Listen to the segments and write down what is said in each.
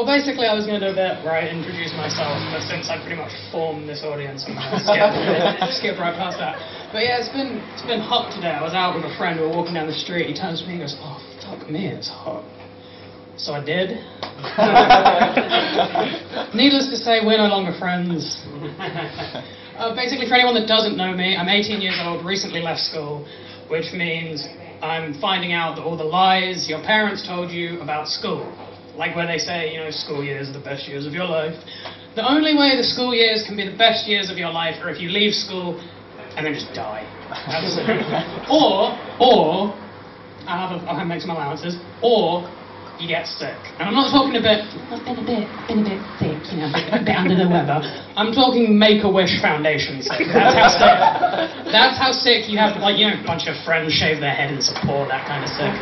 Well, basically, I was going to do a bit where I introduce myself, but since I pretty much formed this audience, I'm going to skip right past that. But yeah, it's been hot today. I was out with a friend. We were walking down the street. He turns to me and goes, "Oh, fuck me, it's hot." So I did. Needless to say, we're no longer friends. Basically, for anyone that doesn't know me, I'm 18 years old, recently left school, which means I'm finding out that all the lies your parents told you about school, like where they say, school years are the best years of your life. The only way the school years can be the best years of your life are if you leave school and then just die. or I'll make some allowances, or you get sick. And I'm not talking I've been a bit sick, a bit under the weather. I'm talking Make-A-Wish Foundation sick. That's how sick. That's how sick you have to, a bunch of friends shave their head in support, that kind of sick.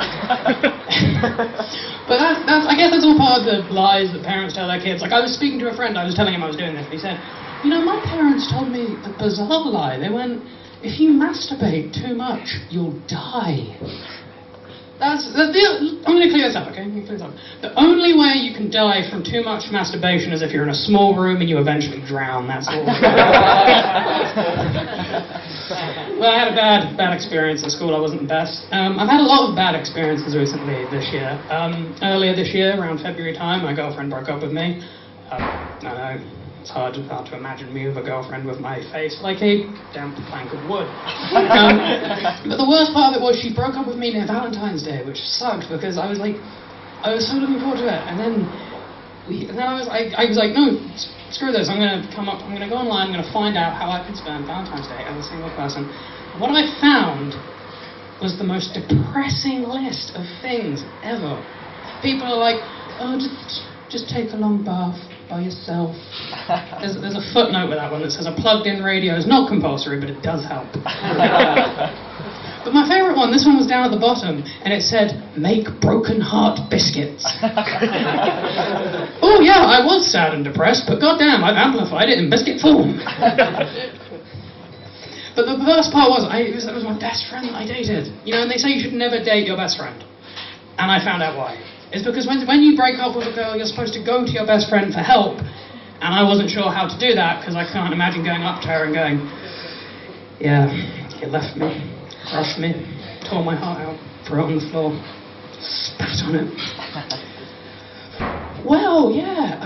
But I guess that's all part of the lies that parents tell their kids. Like, I was speaking to a friend, I was telling him I was doing this, and he said, my parents told me a bizarre lie. They went, if you masturbate too much, you'll die. I'm going to clear this up, okay? The only way you can die from too much masturbation is if you're in a small room and you eventually drown, that's all. Well, I had a bad experience at school. I wasn't the best. I've had a lot of bad experiences recently this year. Earlier this year, around February time, my girlfriend broke up with me. I know. It's hard to imagine me with a girlfriend with my face like a damp plank of wood. But the worst part of it was she broke up with me near Valentine's Day, which sucked because I was so looking forward to it. And then I was like, no, screw this. I'm going to go online. I'm going to find out how I can spend Valentine's Day as a single person. And what I found was the most depressing list of things ever. People are like, oh, just take a long bath by yourself. There's a footnote with that one that says a plugged-in radio is not compulsory, but it does help. But my favourite one, this one was down at the bottom, and it said, make broken heart biscuits. Oh yeah, I was sad and depressed, but goddamn, I've amplified it in biscuit form. But the worst part was, it was my best friend that I dated. And they say you should never date your best friend. And I found out why. It's because when you break up with a girl, you're supposed to go to your best friend for help. And I wasn't sure how to do that, because I can't imagine going up to her and going, yeah, you left me, crushed me, tore my heart out, threw it on the floor, spat on it. Well, yeah,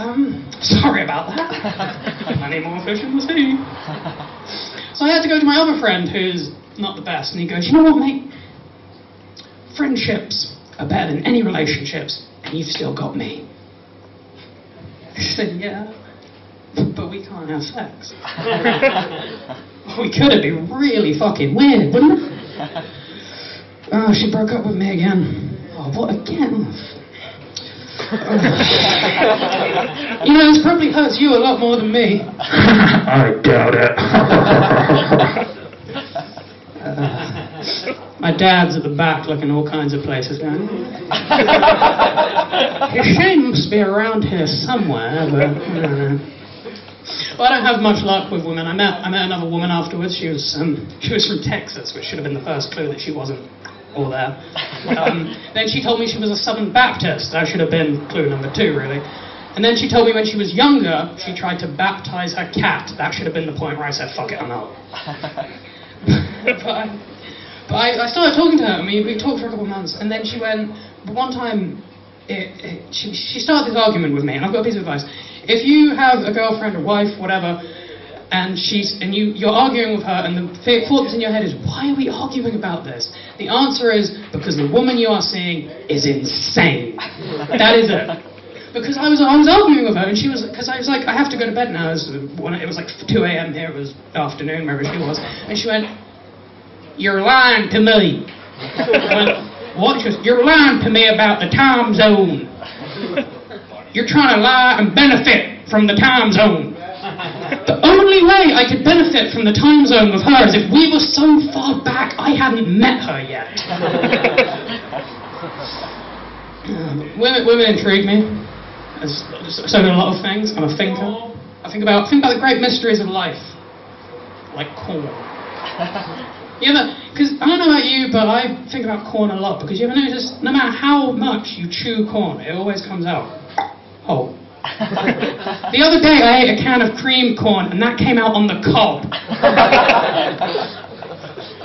sorry about that. Plenty more fish in the sea. So I had to go to my other friend, who's not the best, and he goes, you know what, mate? Friendships are better than any relationships, and you've still got me. I said, yeah, but we can't have sex. We could, it'd be really fucking weird, wouldn't it? Oh, she broke up with me again. Oh, what, again? This probably hurts you a lot more than me. I doubt it. My dad's at the back looking all kinds of places going, she must be around here somewhere, but Well, I don't have much luck with women. I met another woman afterwards. She was from Texas, which should have been the first clue that she wasn't all there. Then she told me she was a Southern Baptist. That should have been clue number 2, really. And then she told me when she was younger, she tried to baptize her cat. That should have been the point where I said, fuck it, I'm out. But I started talking to her, and we talked for a couple of months, and then she went, one time, she started this argument with me, and I've got a piece of advice. If you have a girlfriend or wife, whatever, and you're arguing with her, and the thought that's in your head is, why are we arguing about this? The answer is, because the woman you are seeing is insane. That is it. Because I was arguing with her, and because I was like, I have to go to bed now. It was like 2 a.m. here, it was afternoon, wherever she was, and she went, you're lying to me. I went, what? She goes, you're lying to me about the time zone. You're trying to lie and benefit from the time zone. The only way I could benefit from the time zone with her is if we were so far back I hadn't met her yet. Women intrigue me. So do a lot of things. I'm a thinker. I think about the great mysteries of life, like corn. Because I don't know about you, but I think about corn a lot, because you ever notice, no matter how much you chew corn, it always comes out whole. The other day I ate a can of cream corn and that came out on the cob.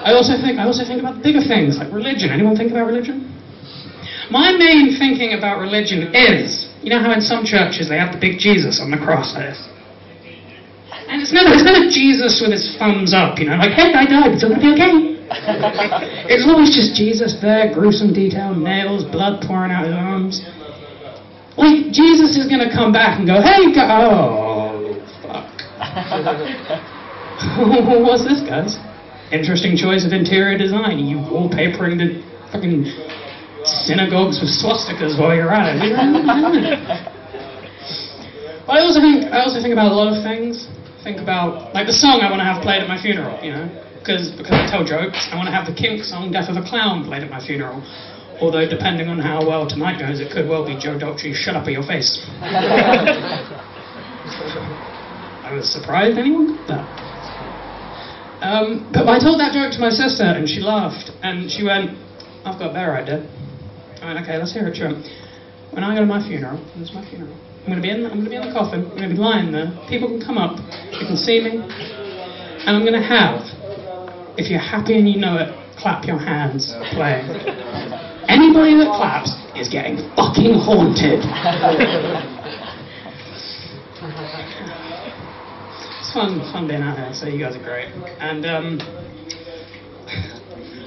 I also think about bigger things like religion. Anyone think about religion? My main thinking about religion is, you know how in some churches they have the big Jesus on the cross like this? And it's never Jesus with his thumbs up, you know, like, hey, I died, it's all gonna be okay. It's always just Jesus there, gruesome detail, nails, blood pouring out his arms. Like, Jesus is gonna come back and go, hey, oh, fuck. What's this, guys? Interesting choice of interior design. You wallpapering the fucking synagogues with swastikas while you're at it. But I also think about a lot of things. Think about, like, the song I want to have played at my funeral, you know? Because I tell jokes, I want to have the Kink song Death of a Clown played at my funeral. Although, depending on how well tonight goes, it could well be Joe Dolce's Shut Up at Your Face. I was surprised anyone got that. But I told that joke to my sister, and she laughed, and she went, I've got a better idea. I went, okay, let's hear it, sure. When I go to my funeral, it's my funeral, I'm going to be in the coffin, I'm going to be lying there, people can come up, you can see me, and I'm going to have, if you're happy and you know it, clap your hands playing. Anybody that claps is getting fucking haunted. It's fun being out here, so you guys are great. And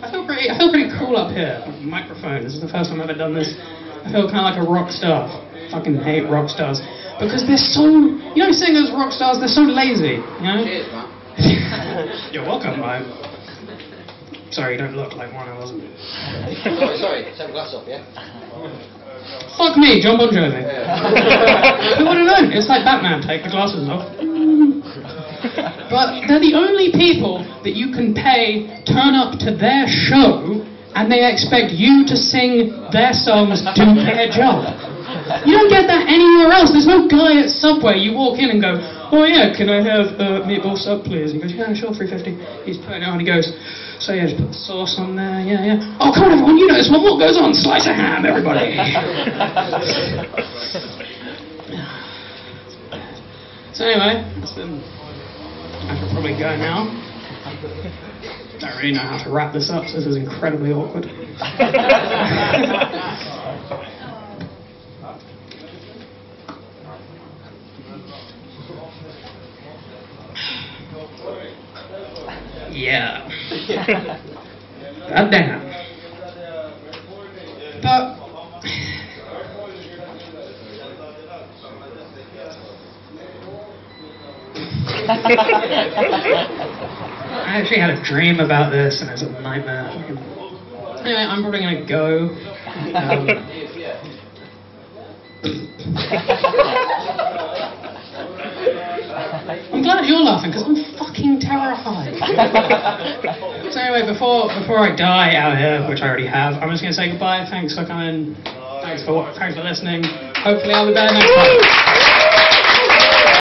I feel pretty cool up here. Microphone, this is the first time I've ever done this. I feel kind of like a rock star. Fucking hate rock stars. Because they're so, you know, singers, rock stars, they're so lazy, you know? Cheers, man. You're welcome, man. Sorry, you don't look like one, I wasn't. Sorry, take my glass off, yeah? Fuck me, John Bon Jovi. Yeah. Who would have known? It's like Batman, take the glasses off. But they're the only people that you can pay turn up to their show and they expect you to sing their songs, do their job. You don't get that anywhere else. There's no guy at Subway, you walk in and go, oh yeah, can I have meatball sub please? And he goes, yeah, sure, $3.50. He's putting it on, he goes, so yeah, just put the sauce on there, yeah. Oh, come on everyone, you know this one, what goes on? Slice of ham, everybody. So anyway, I should probably go now. Don't really know how to wrap this up, so this is incredibly awkward. Yeah. God damn. But I actually had a dream about this and it's a nightmare. Anyway, I'm probably gonna go. I'm glad you're laughing because I'm fucking terrified. So anyway, before I die out here, which I already have, I'm just gonna say goodbye. Thanks for coming. Thanks for listening. Hopefully I'll be better next time.